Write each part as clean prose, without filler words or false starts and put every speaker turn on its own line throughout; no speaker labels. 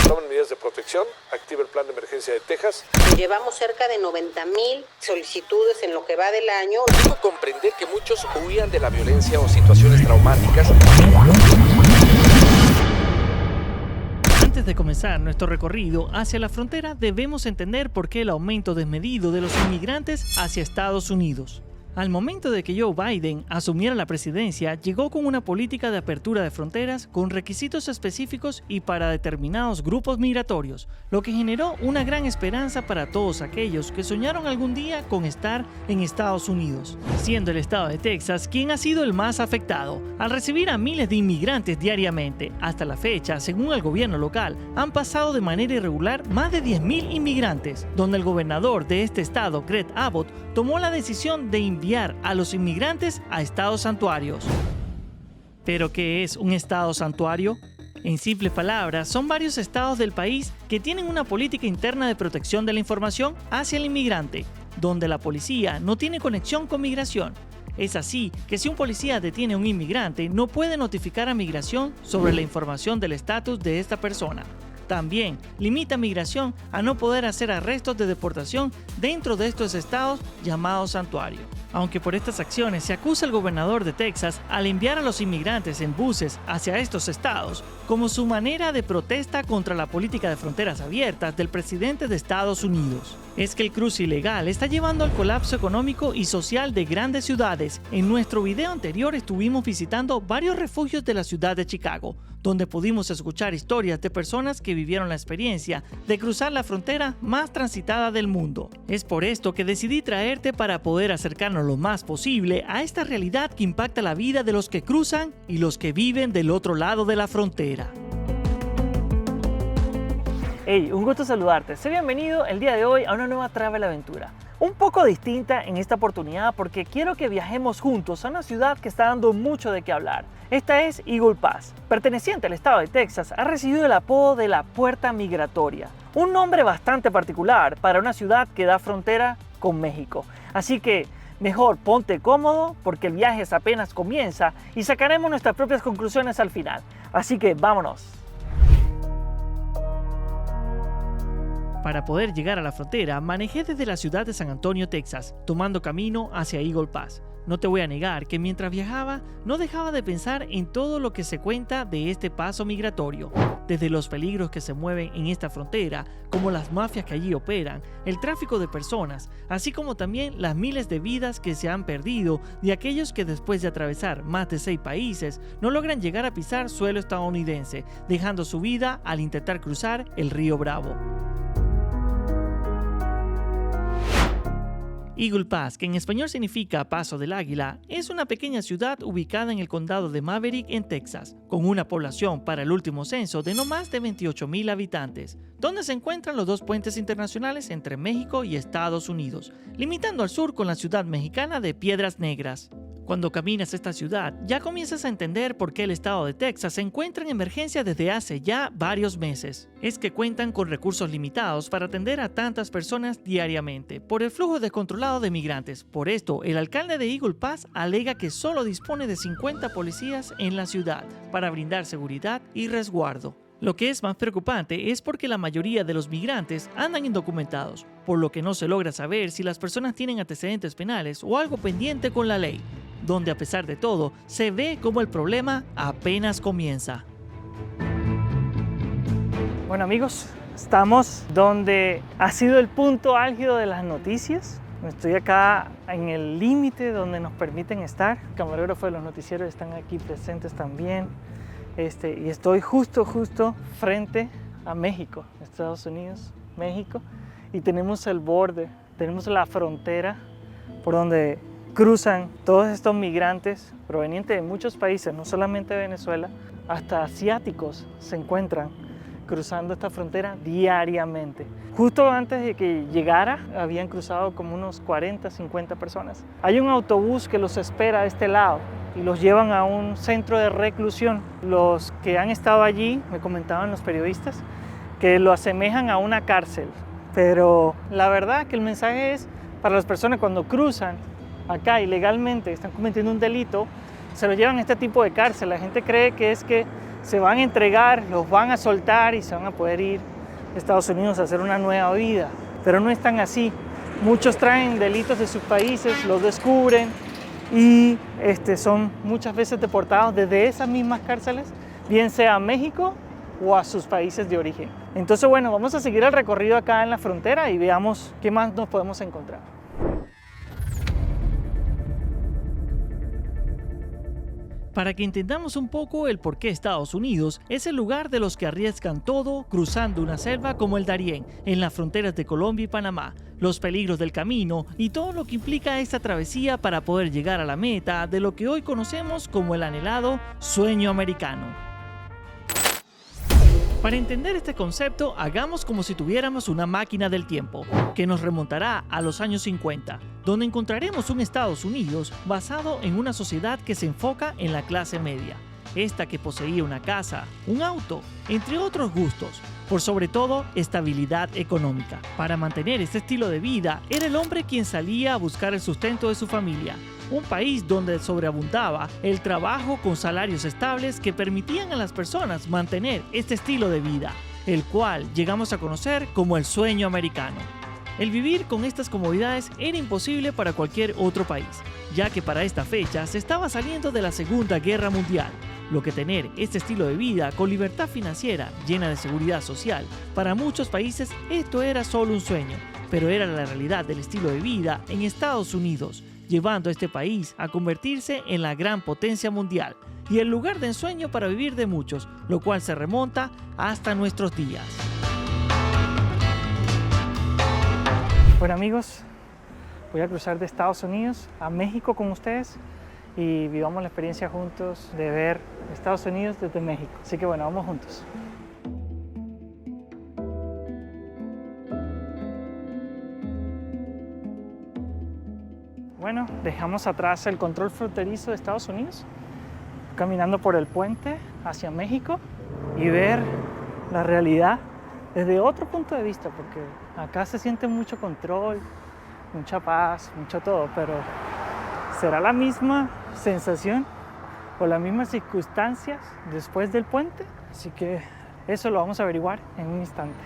Tomen medidas de protección, active el plan de emergencia de Texas.
Llevamos cerca de 90,000 solicitudes en lo que va del año.
Puedo comprender que muchos huían de la violencia o situaciones traumáticas.
Antes de comenzar nuestro recorrido hacia la frontera, debemos entender por qué el aumento desmedido de los inmigrantes hacia Estados Unidos. Al momento de que Joe Biden asumiera la presidencia, llegó con una política de apertura de fronteras con requisitos específicos y para determinados grupos migratorios, lo que generó una gran esperanza para todos aquellos que soñaron algún día con estar en Estados Unidos, siendo el estado de Texas quien ha sido el más afectado, al recibir a miles de inmigrantes diariamente. Hasta la fecha, según el gobierno local, han pasado de manera irregular más de 10,000 inmigrantes, donde el gobernador de este estado, Greg Abbott, tomó la decisión de enviar a los inmigrantes a estados santuarios. ¿Pero qué es un estado santuario? En simples palabras, son varios estados del país que tienen una política interna de protección de la información hacia el inmigrante, donde la policía no tiene conexión con migración. Es así que si un policía detiene a un inmigrante, no puede notificar a migración sobre la información del estatus de esta persona. También limita a migración a no poder hacer arrestos de deportación dentro de estos estados llamados santuario. Aunque por estas acciones se acusa al gobernador de Texas al enviar a los inmigrantes en buses hacia estos estados como su manera de protesta contra la política de fronteras abiertas del presidente de Estados Unidos. Es que el cruce ilegal está llevando al colapso económico y social de grandes ciudades. En nuestro video anterior estuvimos visitando varios refugios de la ciudad de Chicago, donde pudimos escuchar historias de personas que vivieron la experiencia de cruzar la frontera más transitada del mundo. Es por esto que decidí traerte para poder acercarnos lo más posible a esta realidad que impacta la vida de los que cruzan y los que viven del otro lado de la frontera. Hey, un gusto saludarte. Sé bienvenido el día de hoy a una nueva travel aventura. Un poco distinta en esta oportunidad porque quiero que viajemos juntos a una ciudad que está dando mucho de qué hablar. Esta es Eagle Pass, perteneciente al estado de Texas, ha recibido el apodo de la Puerta Migratoria, un nombre bastante particular para una ciudad que da frontera con México. Así que mejor ponte cómodo porque el viaje apenas comienza y sacaremos nuestras propias conclusiones al final. Así que vámonos. Para poder llegar a la frontera, manejé desde la ciudad de San Antonio, Texas, tomando camino hacia Eagle Pass. No te voy a negar que mientras viajaba, no dejaba de pensar en todo lo que se cuenta de este paso migratorio. Desde los peligros que se mueven en esta frontera, como las mafias que allí operan, el tráfico de personas, así como también las miles de vidas que se han perdido de aquellos que después de atravesar más de 6 países, no logran llegar a pisar suelo estadounidense, dejando su vida al intentar cruzar el río Bravo. Eagle Pass, que en español significa Paso del Águila, es una pequeña ciudad ubicada en el condado de Maverick, en Texas, con una población para el último censo de no más de 28,000 habitantes, donde se encuentran los dos puentes internacionales entre México y Estados Unidos, limitando al sur con la ciudad mexicana de Piedras Negras. Cuando caminas esta ciudad, ya comienzas a entender por qué el estado de Texas se encuentra en emergencia desde hace ya varios meses. Es que cuentan con recursos limitados para atender a tantas personas diariamente, por el flujo descontrolado de migrantes. Por esto, el alcalde de Eagle Pass alega que solo dispone de 50 policías en la ciudad para brindar seguridad y resguardo. Lo que es más preocupante es porque la mayoría de los migrantes andan indocumentados, por lo que no se logra saber si las personas tienen antecedentes penales o algo pendiente con la ley, donde a pesar de todo, se ve como el problema apenas comienza. Bueno amigos, estamos donde ha sido el punto álgido de las noticias. Estoy acá en el límite donde nos permiten estar. El camarógrafo de los noticieros están aquí presentes también. Y estoy justo frente a México, Estados Unidos, México. Y tenemos el borde, tenemos la frontera por donde cruzan todos estos migrantes provenientes de muchos países, no solamente de Venezuela, hasta asiáticos se encuentran cruzando esta frontera diariamente. Justo antes de que llegara, habían cruzado como unos 40, 50 personas. Hay un autobús que los espera a este lado y los llevan a un centro de reclusión. Los que han estado allí, me comentaban los periodistas, que lo asemejan a una cárcel. Pero la verdad que el mensaje es para las personas cuando cruzan acá ilegalmente, están cometiendo un delito, se lo llevan a este tipo de cárcel. La gente cree que es que se van a entregar, los van a soltar y se van a poder ir a Estados Unidos a hacer una nueva vida. Pero no es tan así. Muchos traen delitos de sus países, los descubren y son muchas veces deportados desde esas mismas cárceles, bien sea a México o a sus países de origen. Entonces, bueno, vamos a seguir el recorrido acá en la frontera y veamos qué más nos podemos encontrar. Para que entendamos un poco el por qué Estados Unidos es el lugar de los que arriesgan todo cruzando una selva como el Darién, en las fronteras de Colombia y Panamá, los peligros del camino y todo lo que implica esta travesía para poder llegar a la meta de lo que hoy conocemos como el anhelado sueño americano. Para entender este concepto, hagamos como si tuviéramos una máquina del tiempo, que nos remontará a los años 50, donde encontraremos un Estados Unidos basado en una sociedad que se enfoca en la clase media, esta que poseía una casa, un auto, entre otros gustos, por sobre todo estabilidad económica. Para mantener este estilo de vida, era el hombre quien salía a buscar el sustento de su familia. Un país donde sobreabundaba el trabajo con salarios estables que permitían a las personas mantener este estilo de vida, el cual llegamos a conocer como el sueño americano. El vivir con estas comodidades era imposible para cualquier otro país, ya que para esta fecha se estaba saliendo de la Segunda Guerra Mundial, lo que tener este estilo de vida con libertad financiera llena de seguridad social, para muchos países esto era solo un sueño, pero era la realidad del estilo de vida en Estados Unidos, llevando a este país a convertirse en la gran potencia mundial y el lugar de ensueño para vivir de muchos, lo cual se remonta hasta nuestros días. Bueno amigos, voy a cruzar de Estados Unidos a México con ustedes y vivamos la experiencia juntos de ver Estados Unidos desde México. Así que bueno, vamos juntos. Bueno, dejamos atrás el control fronterizo de Estados Unidos, caminando por el puente hacia México y ver la realidad desde otro punto de vista, porque acá se siente mucho control, mucha paz, mucho todo, pero ¿será la misma sensación o las mismas circunstancias después del puente? Así que eso lo vamos a averiguar en un instante.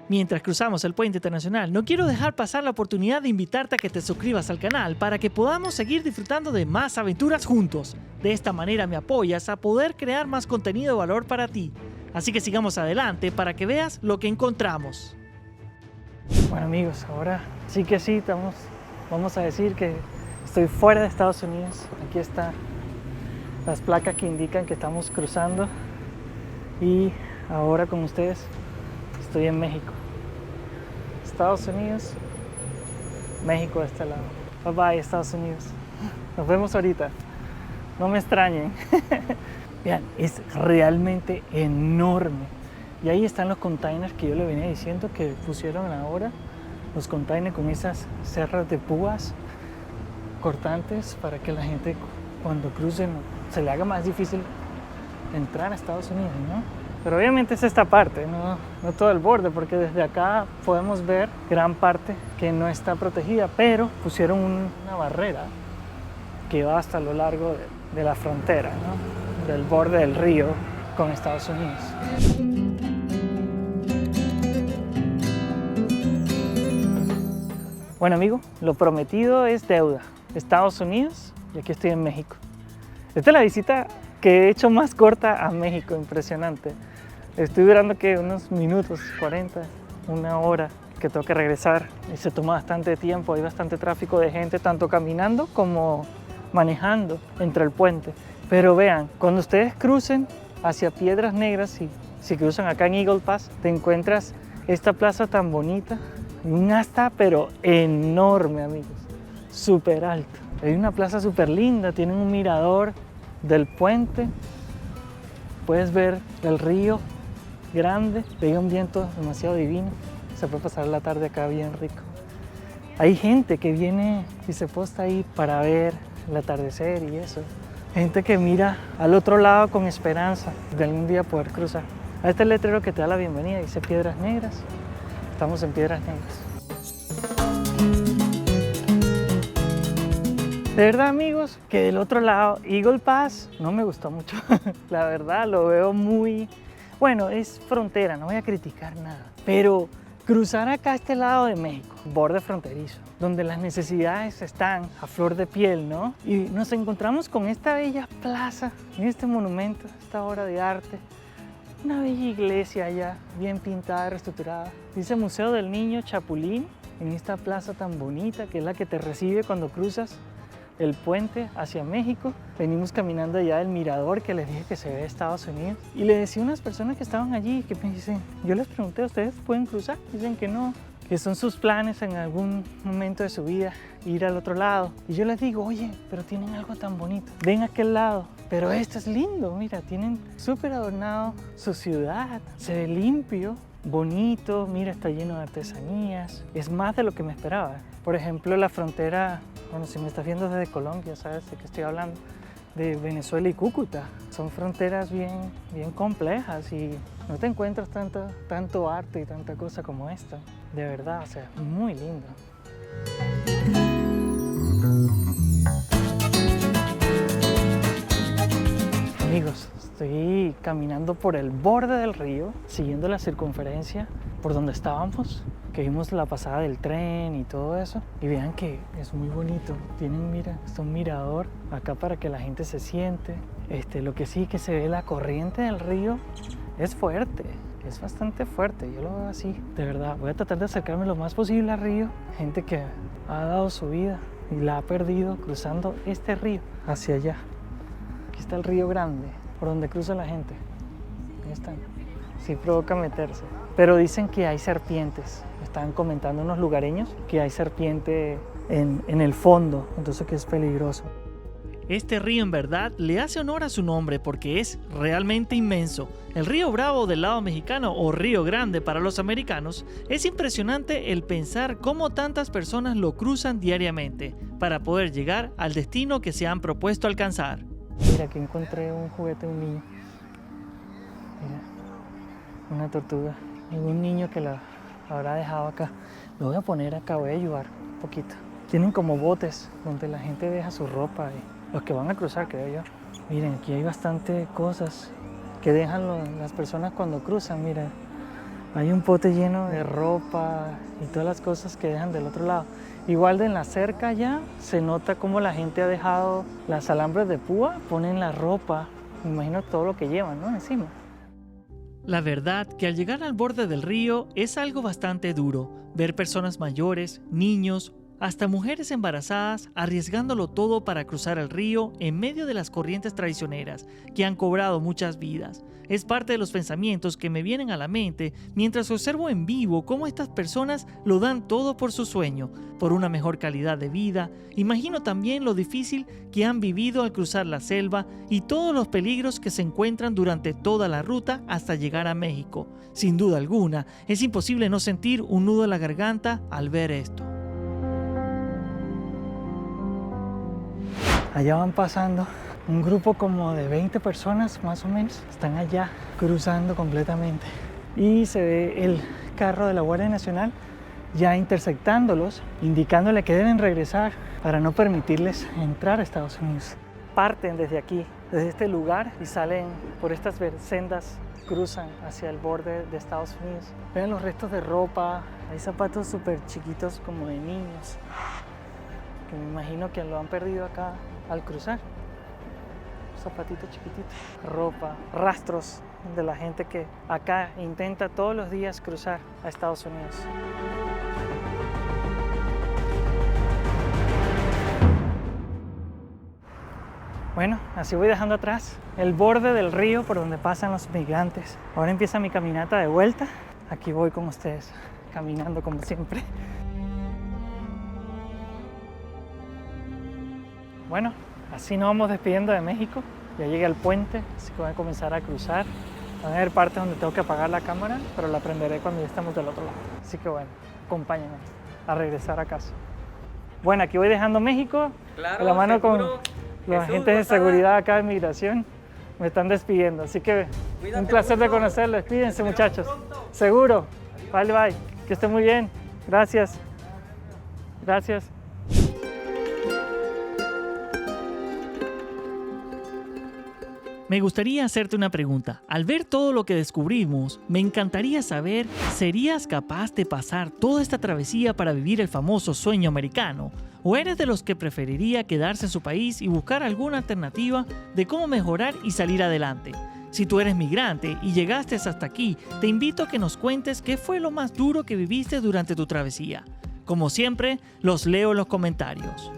Mientras cruzamos el puente internacional, no quiero dejar pasar la oportunidad de invitarte a que te suscribas al canal para que podamos seguir disfrutando de más aventuras juntos. De esta manera me apoyas a poder crear más contenido de valor para ti. Así que sigamos adelante para que veas lo que encontramos. Bueno amigos, ahora sí que sí, vamos a decir que estoy fuera de Estados Unidos. Aquí están las placas que indican que estamos cruzando y ahora con ustedes estoy en México. Estados Unidos, México de este lado. Bye bye Estados Unidos. Nos vemos ahorita. No me extrañen. Vean, es realmente enorme. Y ahí están los containers que yo le venía diciendo que pusieron ahora. Los containers con esas cerras de púas cortantes para que la gente cuando crucen se le haga más difícil entrar a Estados Unidos, ¿no? Pero obviamente es esta parte, no todo el borde, porque desde acá podemos ver gran parte que no está protegida, pero pusieron una barrera que va hasta lo largo de la frontera, ¿no? Del borde del río con Estados Unidos. Bueno amigo, lo prometido es deuda. Estados Unidos y aquí estoy en México. Esta es la visita que he hecho más corta a México, impresionante. Estoy durando que unos minutos, 40, una hora que tengo que regresar y se toma bastante tiempo, hay bastante tráfico de gente, tanto caminando como manejando entre el puente. Pero vean, cuando ustedes crucen hacia Piedras Negras, si cruzan acá en Eagle Pass, te encuentras esta plaza tan bonita, un asta pero enorme amigos, súper alto. Hay una plaza súper linda, tienen un mirador del puente, puedes ver el río grande, pega un viento demasiado divino, se puede pasar la tarde acá bien rico. Hay gente que viene y se posta ahí para ver el atardecer y eso. Gente que mira al otro lado con esperanza de algún día poder cruzar. A este letrero que te da la bienvenida dice Piedras Negras, estamos en Piedras Negras. De verdad, amigos, que del otro lado, Eagle Pass, no me gustó mucho. La verdad, lo veo muy... Bueno, es frontera, no voy a criticar nada. Pero cruzar acá a este lado de México, borde fronterizo, donde las necesidades están a flor de piel, ¿no? Y nos encontramos con esta bella plaza, este monumento, esta obra de arte. Una bella iglesia allá, bien pintada, reestructurada. Dice Museo del Niño Chapulín, en esta plaza tan bonita, que es la que te recibe cuando cruzas el puente hacia México. Venimos caminando allá del mirador que les dije que se ve de Estados Unidos. Y le decía a unas personas que estaban allí, que me dicen, yo les pregunté, ¿ustedes pueden cruzar? Dicen que no, que son sus planes en algún momento de su vida ir al otro lado. Y yo les digo, oye, pero tienen algo tan bonito, ven a aquel lado. Pero esto es lindo, mira, tienen súper adornado su ciudad, se ve limpio, bonito, mira, está lleno de artesanías. Es más de lo que me esperaba. Por ejemplo, la frontera, bueno, si me estás viendo desde Colombia, sabes de qué estoy hablando, de Venezuela y Cúcuta. Son fronteras bien complejas y no te encuentras tanto arte y tanta cosa como esta. De verdad, o sea, muy lindo. Amigos, estoy caminando por el borde del río, siguiendo la circunferencia por donde estábamos, que vimos la pasada del tren y todo eso. Y vean que es muy bonito. Tienen, mira, está un mirador acá para que la gente se siente. Lo que sí que se ve la corriente del río es fuerte, es bastante fuerte. Yo lo veo así, de verdad. Voy a tratar de acercarme lo más posible al río. Gente que ha dado su vida y la ha perdido cruzando este río hacia allá. Aquí está el río Grande, por donde cruza la gente. Ahí están. Sí provoca meterse. Pero dicen que hay serpientes. Estaban comentando unos lugareños que hay serpiente en el fondo, entonces que es peligroso. Este río en verdad le hace honor a su nombre porque es realmente inmenso. El río Bravo del lado mexicano o Río Grande para los americanos, es impresionante el pensar cómo tantas personas lo cruzan diariamente para poder llegar al destino que se han propuesto alcanzar. Mira, aquí encontré un juguete de un niño. Mira, una tortuga. Y un niño que la habrá dejado acá. Lo voy a poner acá, voy a ayudar un poquito. Tienen como botes donde la gente deja su ropa y los que van a cruzar, creo yo. Miren, aquí hay bastante cosas que dejan las personas cuando cruzan. Miren, hay un bote lleno de ropa y todas las cosas que dejan del otro lado. Igual de en la cerca allá se nota cómo la gente ha dejado las alambres de púa, ponen la ropa, me imagino todo lo que llevan, ¿no? Encima. La verdad que al llegar al borde del río es algo bastante duro, ver personas mayores, niños, hasta mujeres embarazadas arriesgándolo todo para cruzar el río en medio de las corrientes traicioneras que han cobrado muchas vidas. Es parte de los pensamientos que me vienen a la mente mientras observo en vivo cómo estas personas lo dan todo por su sueño, por una mejor calidad de vida. Imagino también lo difícil que han vivido al cruzar la selva y todos los peligros que se encuentran durante toda la ruta hasta llegar a México. Sin duda alguna, es imposible no sentir un nudo en la garganta al ver esto. Allá van pasando un grupo como de 20 personas más o menos. Están allá cruzando completamente. Y se ve el carro de la Guardia Nacional ya interceptándolos, indicándole que deben regresar para no permitirles entrar a Estados Unidos. Parten desde aquí, desde este lugar y salen por estas sendas, cruzan hacia el borde de Estados Unidos. Vean los restos de ropa, hay zapatos súper chiquitos como de niños, que me imagino que lo han perdido acá al cruzar. Zapatitos chiquititos, ropa, rastros de la gente que acá intenta todos los días cruzar a Estados Unidos. Bueno, así voy dejando atrás el borde del río por donde pasan los migrantes. Ahora empieza mi caminata de vuelta. Aquí voy con ustedes, caminando como siempre. Bueno, así nos vamos despidiendo de México. Ya llegué al puente, así que voy a comenzar a cruzar. Van a haber partes donde tengo que apagar la cámara, pero la prenderé cuando ya estemos del otro lado. Así que bueno, acompáñenme a regresar a casa. Bueno, aquí voy dejando México, claro, de la mano seguro, con los agentes de seguridad acá de migración. Me están despidiendo, así que cuídate, un placer mucho de conocerlos. Cuídense, muchachos. Pronto. Seguro. Bye, bye. Que estén muy bien. Gracias. Gracias. Me gustaría hacerte una pregunta. Al ver todo lo que descubrimos, me encantaría saber, ¿serías capaz de pasar toda esta travesía para vivir el famoso sueño americano? ¿O eres de los que preferiría quedarse en su país y buscar alguna alternativa de cómo mejorar y salir adelante? Si tú eres migrante y llegaste hasta aquí, te invito a que nos cuentes qué fue lo más duro que viviste durante tu travesía. Como siempre, los leo en los comentarios.